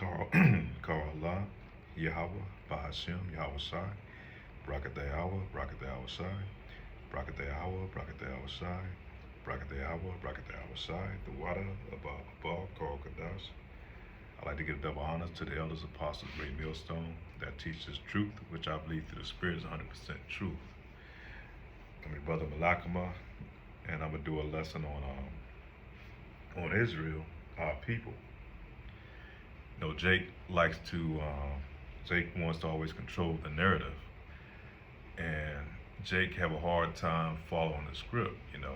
Carl, Carl Allah, Yahweh, Bahashem, Yahweh Shai, Brakadayawa, Brakadayawa Shai, Brakadayawa, Brakadayawa Shai, Brakadayawa, Brakadayawa Shai, the water above, Carl Kadash. I'd like to give double honors to the elders, apostles, great millstone that teaches truth, which I believe through the Spirit is 100% truth. I'm your brother Malakama, and I'm gonna do a lesson on Israel, our people. You know, Jake wants to always control the narrative, and Jake have a hard time following the script, you know.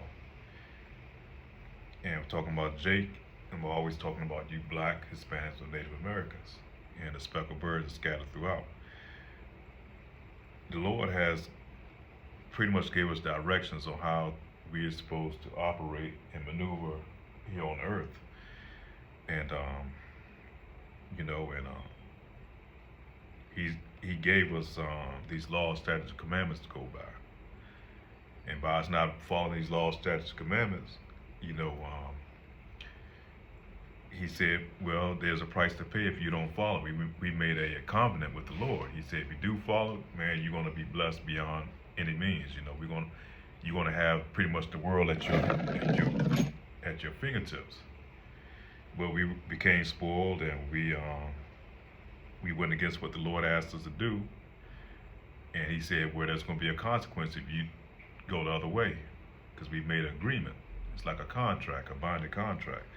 And we're talking about Jake, and we're always talking about you black, Hispanics, or Native Americans, and the speckled birds are scattered throughout. The Lord has pretty much gave us directions on how we are supposed to operate and maneuver here on earth. And you know, and he gave us these laws, statutes, and commandments to go by. And by us not following these laws, statutes, and commandments, you know, he said, well, there's a price to pay if you don't follow. We made a covenant with the Lord. He said, if you do follow, man, you're gonna be blessed beyond any means. You know, you're gonna have pretty much the world at your fingertips. Well, we became spoiled, and we went against what the Lord asked us to do. And he said, well, there's going to be a consequence if you go the other way, because we made an agreement. It's like a contract, a binding contract.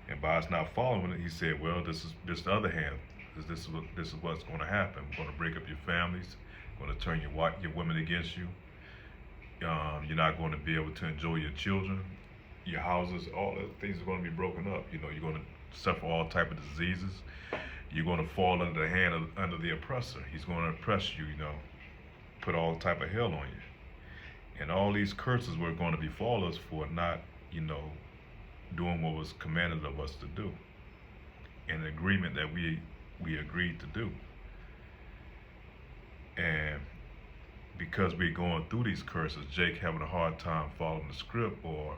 And by us not following it, he said, well, this is the other hand. This is what's going to happen. We're going to break up your families. We're going to turn your women against you. You're not going to be able to enjoy your children, your houses. All the things are going to be broken up. You know, you're going to suffer all type of diseases. You're going to fall under the hand under the oppressor. He's going to oppress you, you know, put all type of hell on you. And all these curses were going to befall us for not, you know, doing what was commanded of us to do. An agreement that we agreed to do. And because we're going through these curses, Jake having a hard time following the script or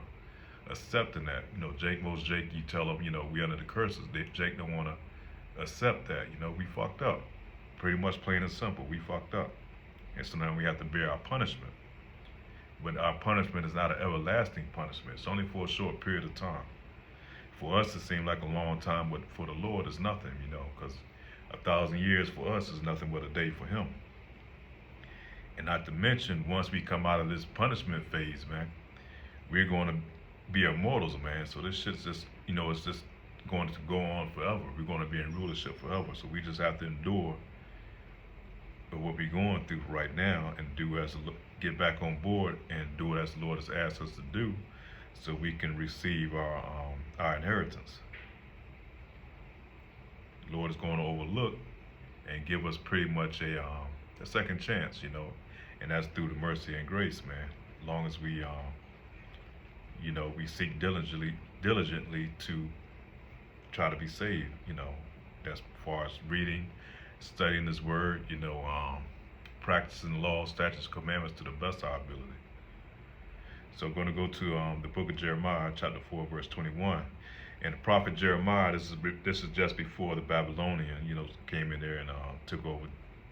accepting that. You know, most Jake, you tell him, you know, we under the curses. Jake don't want to accept that. You know, we fucked up. Pretty much plain and simple, we fucked up. And so now we have to bear our punishment. But our punishment is not an everlasting punishment. It's only for a short period of time. For us, it seemed like a long time, but for the Lord, it's nothing, you know, because 1,000 years for us is nothing but a day for him. And not to mention, once we come out of this punishment phase, man, we're going to be immortals, man. So this shit's just, you know, it's just going to go on forever. We're going to be in rulership forever. So we just have to endure what we're going through right now and get back on board and do it as the Lord has asked us to do, so we can receive our inheritance. The Lord is going to overlook and give us pretty much a second chance, you know, and that's through the mercy and grace, man. As long as we, you know, we seek diligently to try to be saved, you know. That's as far as reading, studying this word, you know, practicing the law, statutes, commandments to the best of our ability. So I'm going to go to the book of Jeremiah, chapter 4, verse 21. And the prophet Jeremiah, this is just before the Babylonian, you know, came in there and took over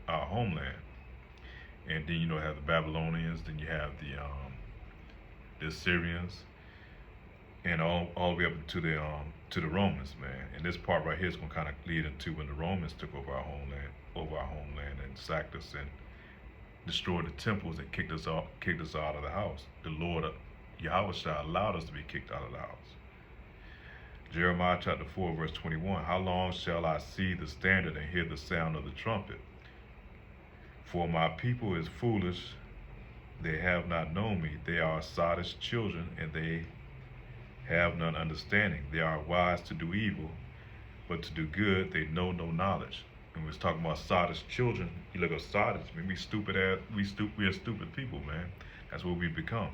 our homeland. And then, you know, have the Babylonians, then you have the Assyrians, and all the way up to the Romans, man. And this part right here is going to kind of lead into when the Romans took over our homeland and sacked us and destroyed the temples and kicked us out of the house. The Lord, Yahweh Shai, allowed us to be kicked out of the house. Jeremiah chapter 4, verse 21. How long shall I see the standard and hear the sound of the trumpet? For my people is foolish, they have not known me. They are sottish children, and they have none understanding. They are wise to do evil, but to do good they know no knowledge. And we was talking about sottish children. You look at sottish, I mean, we are stupid people, man. That's what we become.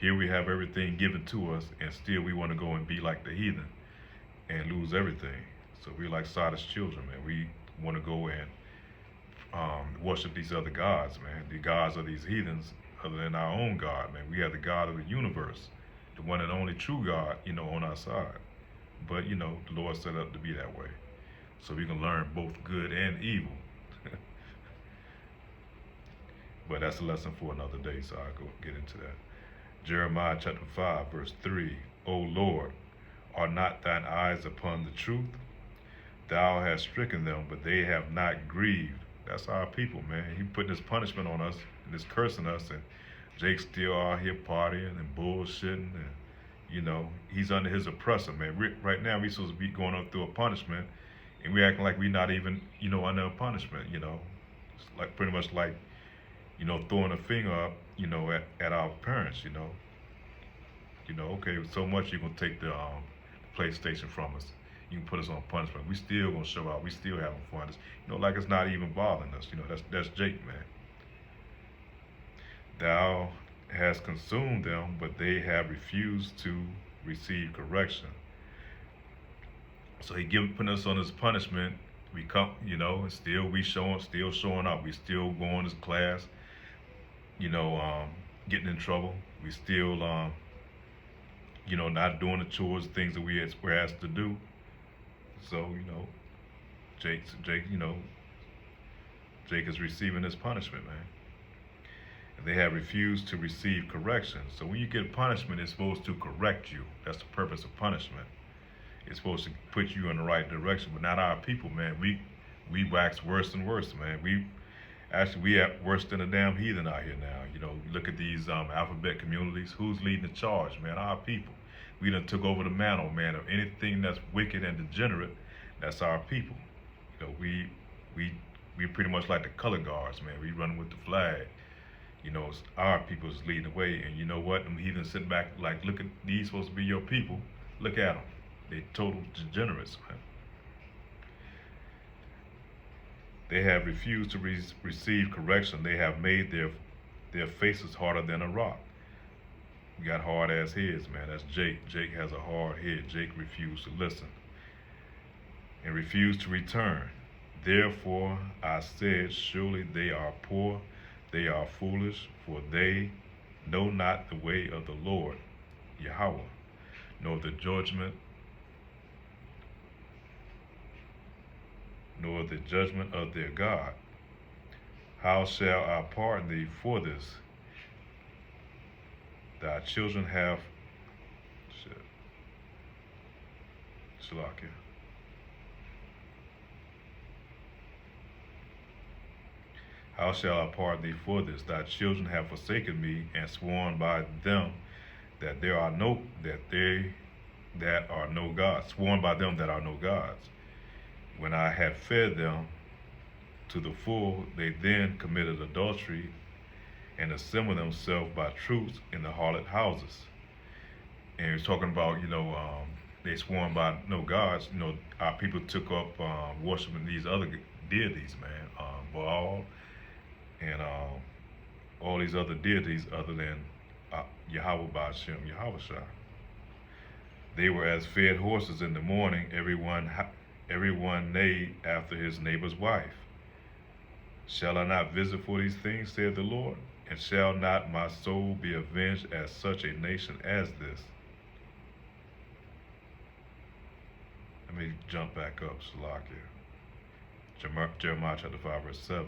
Here we have everything given to us, and still we want to go and be like the heathen and lose everything. So we're like sottish children, man. We want to go and worship these other gods, man. The gods of these heathens, other than our own God, man. We have the God of the universe, the one and only true God, you know, on our side. But, you know, the Lord set up to be that way. so we can learn both good and evil. But that's a lesson for another day, so I'll go get into that. Jeremiah chapter 5, verse 3. O Lord, are not thine eyes upon the truth? Thou hast stricken them, but they have not grieved. That's our people, man. He putting this punishment on us and this cursing us, and Jake's still out here partying and bullshitting, and he's under his oppressor, man. Right now we supposed to be going through a punishment, and we acting like we not even, under a punishment. It's like pretty much like, throwing a finger up, at our parents. Okay, so much you're gonna take the PlayStation from us. You can put us on punishment. We still gonna show out. We still having fun. It's, like it's not even bothering us. That's Jake, man. Thou hast consumed them, but they have refused to receive correction. So he putting us on this punishment. We come, and still still showing up. We still going to class. Getting in trouble. We still, not doing the chores, things that we're asked to do. So, Jake is receiving his punishment, man. And they have refused to receive correction. So when you get punishment, it's supposed to correct you. That's the purpose of punishment. It's supposed to put you in the right direction, but not our people, man. We wax worse and worse, man. We have worse than a damn heathen out here now. Look at these alphabet communities. Who's leading the charge, man? Our people. We done took over the mantle, man, of anything that's wicked and degenerate. That's our people. We pretty much like the color guards, man. We run with the flag. It's our people is leading the way. And you know what? Them heathens sitting back like, look at these supposed to be your people. Look at them. They total degenerates, man. They have refused to receive correction. They have made their faces harder than a rock. We got hard ass heads, man. That's Jake. Jake has a hard head. Jake refused to listen and refused to return. Therefore I said, surely they are poor, they are foolish, for they know not the way of the Lord, Yahweh, nor the judgment of their God. How shall I pardon thee for this? Thy children have Shalakia. How shall I pardon thee for this? Thy children have forsaken me and sworn by them that there are no gods. Sworn by them that are no gods. When I had fed them to the full, they then committed adultery and assembled themselves by troops in the harlot houses. And he's talking about, they sworn by no gods. Our people took up worshiping these other deities, man, Baal and all these other deities other than Yahweh Ba'ashem, Yahweh Shai. They were as fed horses in the morning, everyone neighed after his neighbor's wife. Shall I not visit for these things, said the Lord? And shall not my soul be avenged at such a nation as this? Let me jump back up, Shalakia. Jeremiah chapter 5, verse 7.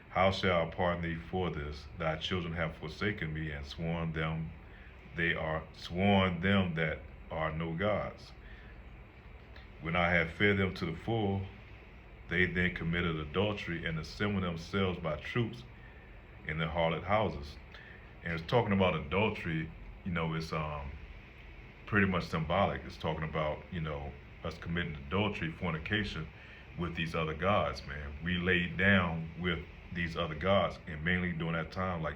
How shall I pardon thee for this? Thy children have forsaken me and sworn them that are no gods. When I had fed them to the full, they then committed adultery and assembled themselves by troops in the harlot houses. And it's talking about adultery, it's pretty much symbolic. It's talking about, us committing adultery, fornication with these other gods, man. We laid down with these other gods, and mainly during that time, like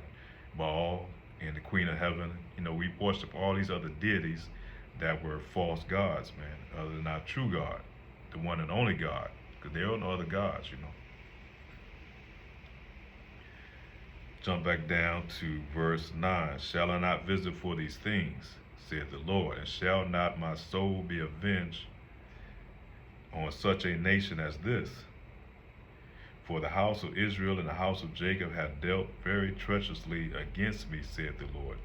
Baal and the Queen of Heaven, we worship all these other deities that were false gods, man, other than our true God, the one and only God, because there are no other gods, Jump back down to verse 9. Shall I not visit for these things, said the Lord, and shall not my soul be avenged on such a nation as this? For the house of Israel and the house of Jacob have dealt very treacherously against me, said the Lord.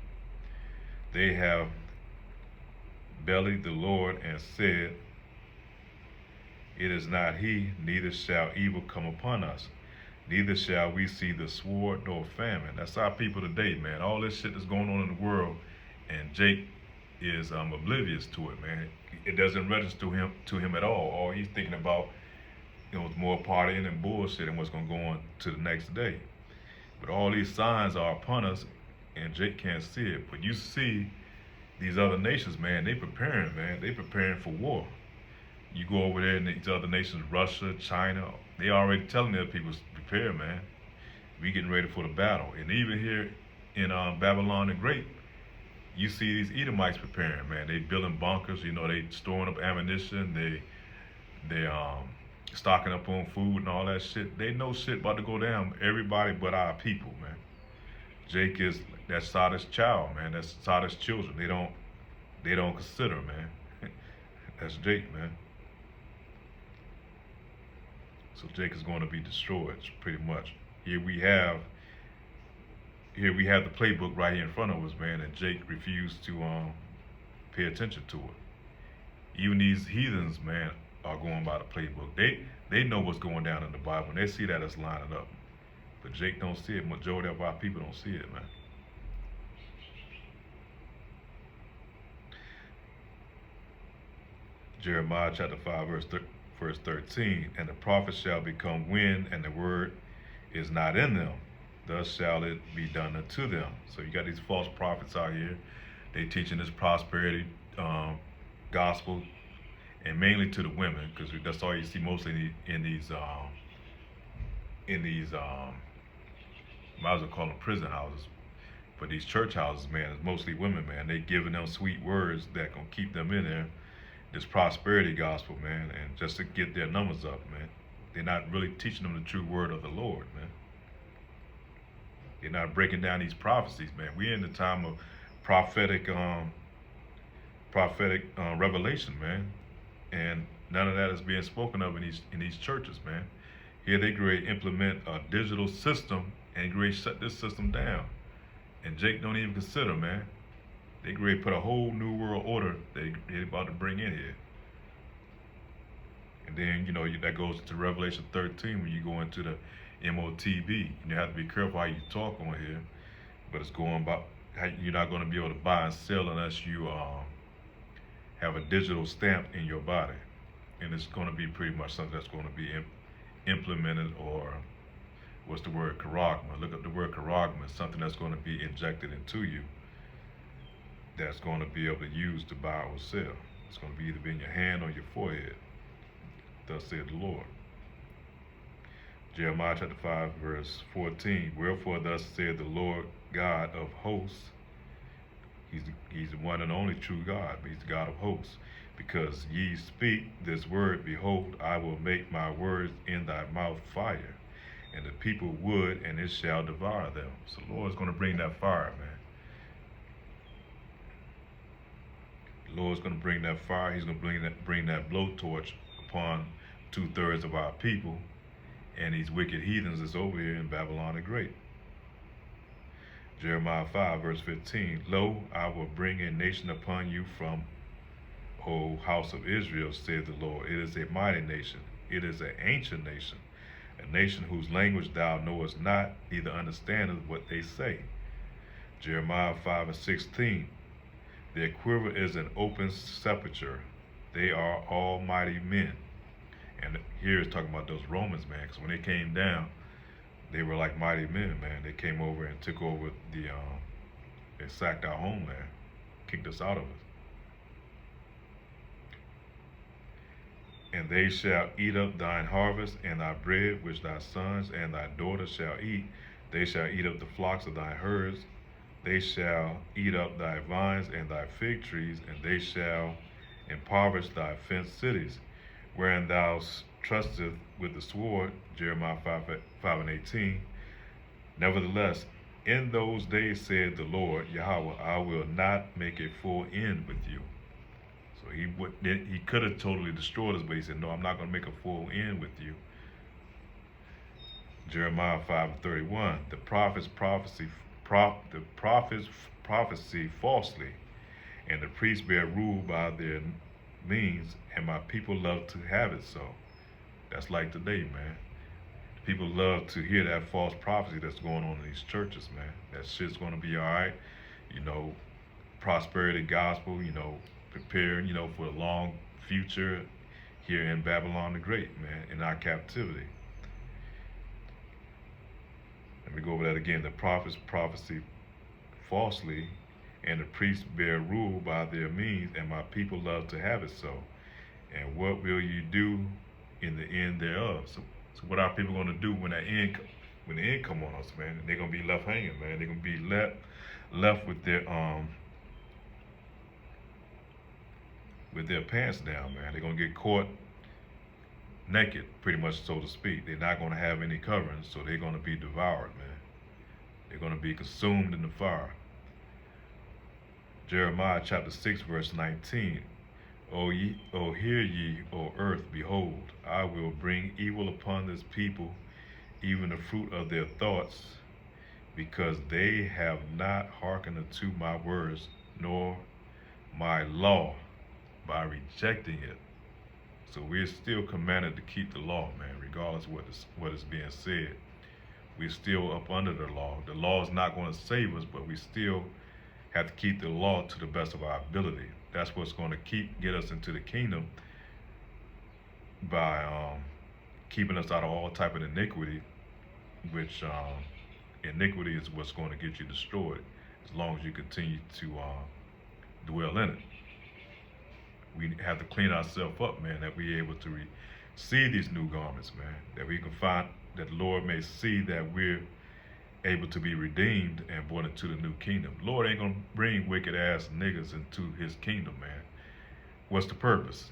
They have bellied the Lord and said, It is not he, neither shall evil come upon us. Neither shall we see the sword nor famine. That's our people today, man. All this shit that's going on in the world, and Jake is oblivious to it, man. It doesn't register to him at all. All he's thinking about, is more partying and bullshit and what's gonna go on to the next day. But all these signs are upon us, and Jake can't see it. But you see these other nations, man. They preparing, man. They preparing for war. You go over there in these other nations, Russia, China, they already telling their people to prepare, man. We getting ready for the battle. And even here in Babylon the Great, you see these Edomites preparing, man. They building bunkers, they storing up ammunition, they stocking up on food and all that shit. They know shit about to go down. Everybody but our people, man. Jake is that Sodom's child, man. That's Sodom's children. They don't consider, man. That's Jake, man. So Jake is going to be destroyed, pretty much. Here we have the playbook right here in front of us, man, and Jake refused to pay attention to it. Even these heathens, man, are going by the playbook. They know what's going down in the Bible, and they see that it's lining up. But Jake don't see it. Majority of our people don't see it, man. Jeremiah chapter 5, verse 13, and the prophets shall become wind, and the word is not in them. Thus shall it be done unto them. So you got these false prophets out here. They teaching this prosperity gospel, and mainly to the women, because that's all you see mostly in these might as well call them prison houses. But these church houses, man, is mostly women, man. They giving them sweet words that gonna keep them in there. This prosperity gospel, man, and just to get their numbers up, man. They're not really teaching them the true word of the Lord, man. They're not breaking down these prophecies, man. We're in the time of prophetic revelation, man, and none of that is being spoken of in these churches, man. Here they great implement a digital system and great shut this system down, and Jake don't even consider, man. They great put a whole new world order they about to bring in here. And then, that goes to Revelation 13 when you go into the MOTB. You have to be careful how you talk on here, but it's going about how you're not going to be able to buy and sell unless you have a digital stamp in your body. And it's going to be pretty much something that's going to be implemented, or what's the word, charagma. Look up the word charagma, something that's going to be injected into you, that's going to be able to use to buy or sell. It's going to be either in your hand or your forehead. Thus said the Lord. Jeremiah chapter 5, verse 14. Wherefore thus said the Lord God of hosts. He's the one and only true God, but he's the God of hosts. Because ye speak this word, behold, I will make my words in thy mouth fire, and the people wood, and it shall devour them. So the Lord's going to bring that fire, man. The Lord's going to bring that fire. He's going to bring that blowtorch upon 2/3 of our people, and these wicked heathens that's over here in Babylon the Great. Jeremiah 5, verse 15. Lo, I will bring a nation upon you from, O house of Israel, saith the Lord. It is a mighty nation. It is an ancient nation, a nation whose language thou knowest not, neither understandest what they say. Jeremiah 5 and 16. Their quiver is an open sepulchre. They are almighty men. And here it's talking about those Romans, man, because when they came down, they were like mighty men, man. They came over and took over they sacked our homeland, kicked us out of it. And they shall eat up thine harvest and thy bread, which thy sons and thy daughters shall eat. They shall eat up the flocks of thy herds. They shall eat up thy vines and thy fig trees, and they shall impoverish thy fenced cities, wherein thou trusteth with the sword. Jeremiah 5 and 18. Nevertheless, in those days, said the Lord Yahweh, I will not make a full end with you. So he could have totally destroyed us, but he said, no, I'm not going to make a full end with you. Jeremiah 5 and 31. The prophets prophesy falsely, and the priests bear rule by their means, and my people love to have it so. That's like today, man. People love to hear that false prophecy that's going on in these churches, man. That shit's gonna be all right, you know, prosperity gospel, preparing, for the long future here in Babylon the Great, man, in our captivity. Let me go over that again. The prophets prophesy falsely, and the priests bear rule by their means, and my people love to have it so. And what will you do in the end thereof? So what are people going to do when when the end come on us, man? They're going to be left hanging, man. They're going to be left with their pants down, man. They're going to get caught naked, pretty much, so to speak. They're not going to have any covering, so they're going to be devoured, man. They're going to be consumed in the fire. Jeremiah chapter 6, verse 19. O hear ye, O earth, behold, I will bring evil upon this people, even the fruit of their thoughts, because they have not hearkened unto my words, nor my law, by rejecting it. So we're still commanded to keep the law, man, regardless of what is being said. We're still up under the law. The law is not going to save us, but we still have to keep the law to the best of our ability. That's what's going to get us into the kingdom, by keeping us out of all type of iniquity, which iniquity is what's going to get you destroyed as long as you continue to dwell in it. We have to clean ourselves up, man, that we're able to see these new garments, man, that we can find, that the Lord may see that we're able to be redeemed and born into the new kingdom. Lord ain't gonna bring wicked ass niggas into his kingdom, man. What's the purpose?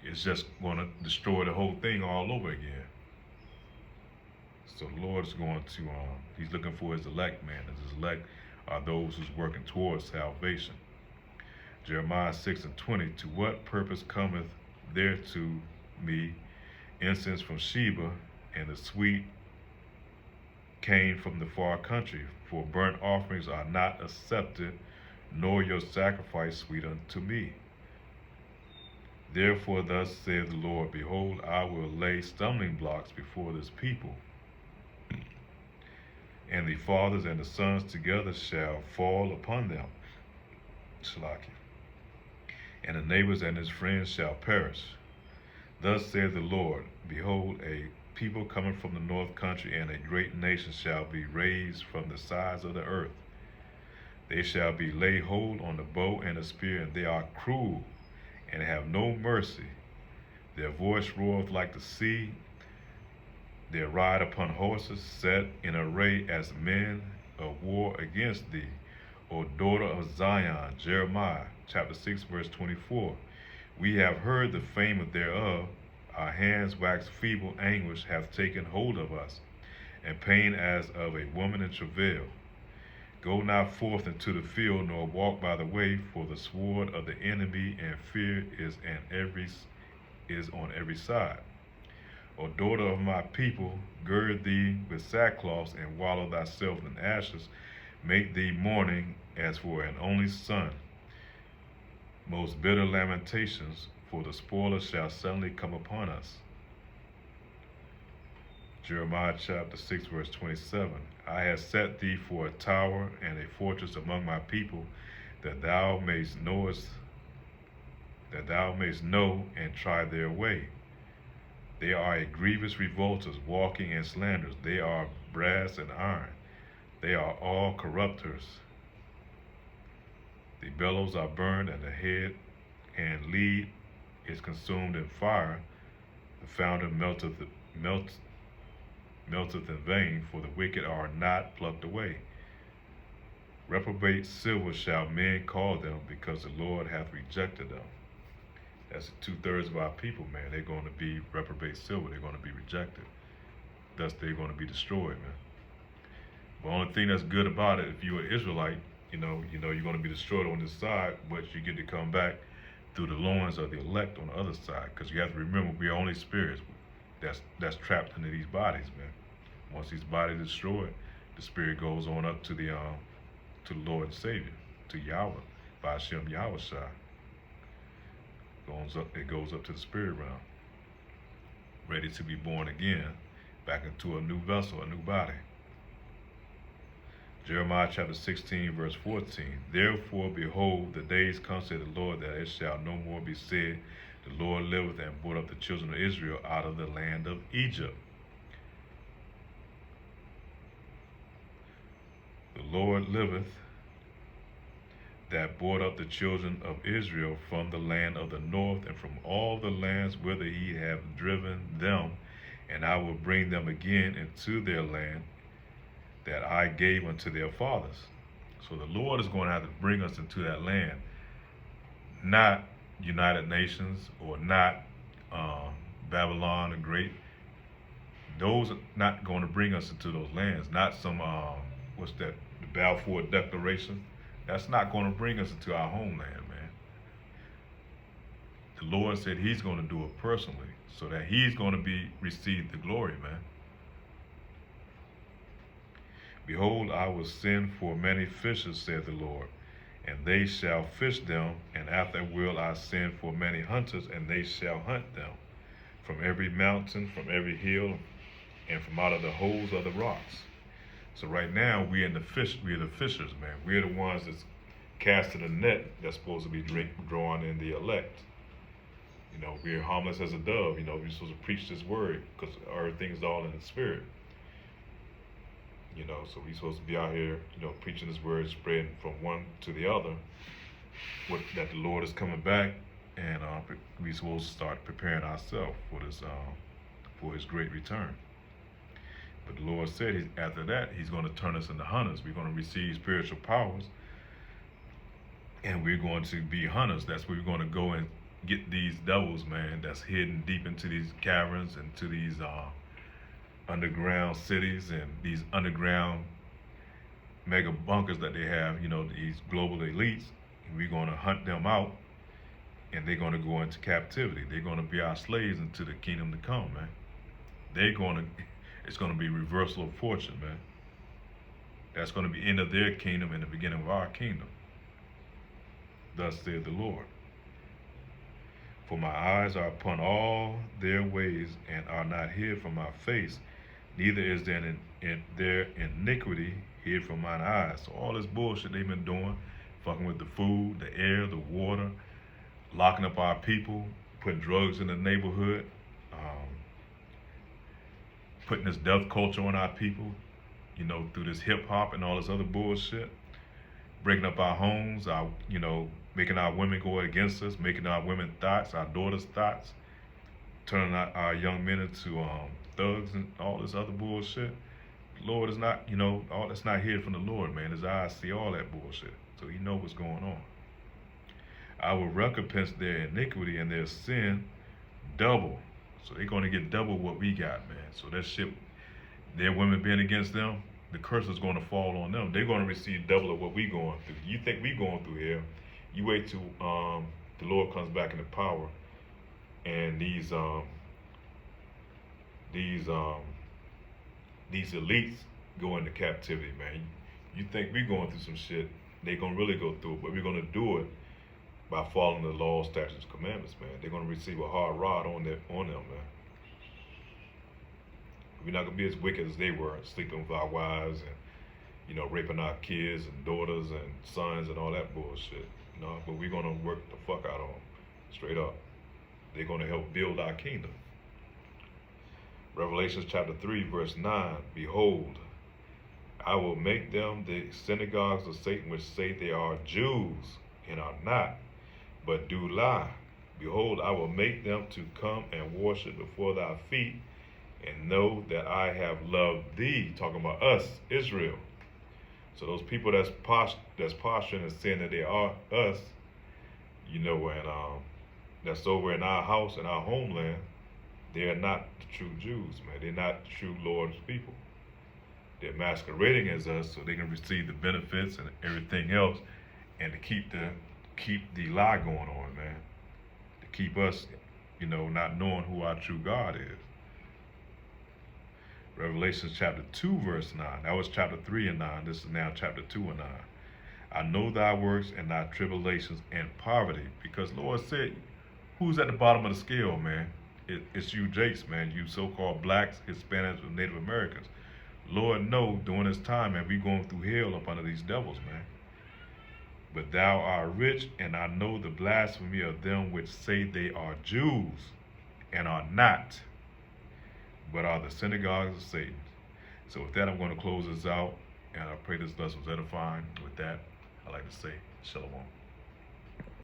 It's just gonna destroy the whole thing all over again. So the Lord is going to, he's looking for his elect, man. And his elect are those who's working towards salvation. Jeremiah 6 and 20, to what purpose cometh there to me incense from Sheba, and the sweet came from the far country? For burnt offerings are not accepted, nor your sacrifice sweet unto me. Therefore thus saith the Lord, behold, I will lay stumbling blocks before this people, and the fathers and the sons together shall fall upon them. Shalaki. And the neighbors and his friends shall perish. Thus saith the Lord, behold, a people coming from the north country, and a great nation shall be raised from the sides of the earth. They shall be laid hold on the bow and the spear, and they are cruel, and have no mercy. Their voice roareth like the sea. They ride upon horses set in array as men of war against thee, O daughter of Zion. Jeremiah chapter 6, verse 24. We have heard the fame thereof. Our hands wax feeble, anguish hath taken hold of us, and pain as of a woman in travail. Go not forth into the field, nor walk by the way, for the sword of the enemy and fear is on every side. O daughter of my people, gird thee with sackcloth, and wallow thyself in ashes. Make thee mourning as for an only son. Most bitter lamentations, for the spoiler shall suddenly come upon us. Jeremiah chapter 6, verse 27. I have set thee for a tower and a fortress among my people, that thou mayst know and try their way. They are a grievous revolters, walking in slanders. They are brass and iron. They are all corrupters. The bellows are burned, and the head and lead is consumed in fire. The founder melteth in vain, for the wicked are not plucked away. Reprobate silver shall men call them, because the Lord hath rejected them. That's 2/3 of our people, man. They're going to be reprobate silver. They're going to be rejected. Thus, they're going to be destroyed, man. The only thing that's good about it, if you're an Israelite, you're going to be destroyed on this side, but you get to come back through the loins of the elect on the other side. Because you have to remember, we are only spirits that's trapped into these bodies, man. Once these bodies are destroyed, the spirit goes on up to the Lord and Savior, to Yahweh, by Hashem Yahweh Shai. It goes up to the spirit realm. ready to be born again, back into a new vessel, a new body. Jeremiah chapter 16, verse 14. Therefore, behold, the days come, saith the Lord, that it shall no more be said, the Lord liveth and brought up the children of Israel out of the land of Egypt. The Lord liveth that brought up the children of Israel from the land of the north and from all the lands whither he hath driven them, and I will bring them again into their land that I gave unto their fathers. So the Lord is going to have to bring us into that land, not United Nations or not Babylon the Great. Those are not going to bring us into those lands. Not some, what's that, the Balfour Declaration. That's not going to bring us into our homeland, man. The Lord said he's going to do it personally, so that he's going to receive the glory, man. Behold, I will send for many fishers, saith the Lord, and they shall fish them, and after will I send for many hunters, and they shall hunt them, from every mountain, from every hill, and from out of the holes of the rocks. So right now we're the fishers, man. We're the ones that's casting the net that's supposed to be drawing in the elect. You know, we're harmless as a dove. You know, we're supposed to preach this word because everything's all in the spirit. You know, so we're supposed to be out here, you know, preaching this word, spreading from one to the other, that the Lord is coming back, and we're supposed to start preparing ourselves for his great return. But the Lord said after that, he's going to turn us into hunters. We're going to receive spiritual powers, and we're going to be hunters. That's where we're going to go and get these devils, man, that's hidden deep into these caverns and to these underground cities and these underground mega bunkers that they have, you know, these global elites. And we're going to hunt them out, and they're going to go into captivity. They're going to be our slaves into the kingdom to come, man. It's going to be reversal of fortune, man. That's going to be end of their kingdom and the beginning of our kingdom. Thus saith the Lord. For my eyes are upon all their ways, and are not hid from my face, neither is there in their iniquity hid from mine eyes. So all this bullshit they've been doing, fucking with the food, the air, the water, locking up our people, putting drugs in the neighborhood, putting this death culture on our people, you know, through this hip hop and all this other bullshit, breaking up our homes, making our women go against us, making our women thoughts, our daughters thoughts, turning our young men into thugs and all this other bullshit. The Lord is not, all that's not hid from the Lord, man. His eyes see all that bullshit, so he knows what's going on. I will recompense their iniquity and their sin double. So they're going to get double what we got, man. So that shit, their women being against them, the curse is going to fall on them. They're going to receive double of what we going through. You think we going through here? You wait till the Lord comes back into power, and these elites go into captivity, man. You think we going through some shit? They gonna really go through it, but we're gonna do it by following the law, statutes, commandments, man. They're gonna receive a hard rod on them, man. We're not gonna be as wicked as they were, sleeping with our wives and, raping our kids and daughters and sons and all that bullshit. But we're gonna work the fuck out of them, straight up. They're gonna help build our kingdom. Revelation chapter 3, verse 9, behold, I will make them the synagogues of Satan, which say they are Jews and are not, but do lie. Behold, I will make them to come and worship before thy feet, and know that I have loved thee. Talking about us, Israel. So those people that's posturing and saying that they are us, and that's over in our house, in our homeland, they are not the true Jews, man. They're not the true Lord's people. They're masquerading as us so they can receive the benefits and everything else, and to keep the lie going on, man. To keep us, not knowing who our true God is. Revelation chapter 2, verse 9. That was chapter 3 and 9. This is now chapter 2 and 9. I know thy works and thy tribulations and poverty. Because Lord said, who's at the bottom of the scale, man? it's you Jakes, man, you so-called blacks, Hispanics, or Native Americans. Lord know, during this time, man, we going through hell up under these devils, man. But thou art rich, and I know the blasphemy of them which say they are Jews, and are not, but are the synagogues of Satan. So with that, I'm going to close this out, and I pray this lesson was edifying. With that, I'd like to say, Shalom.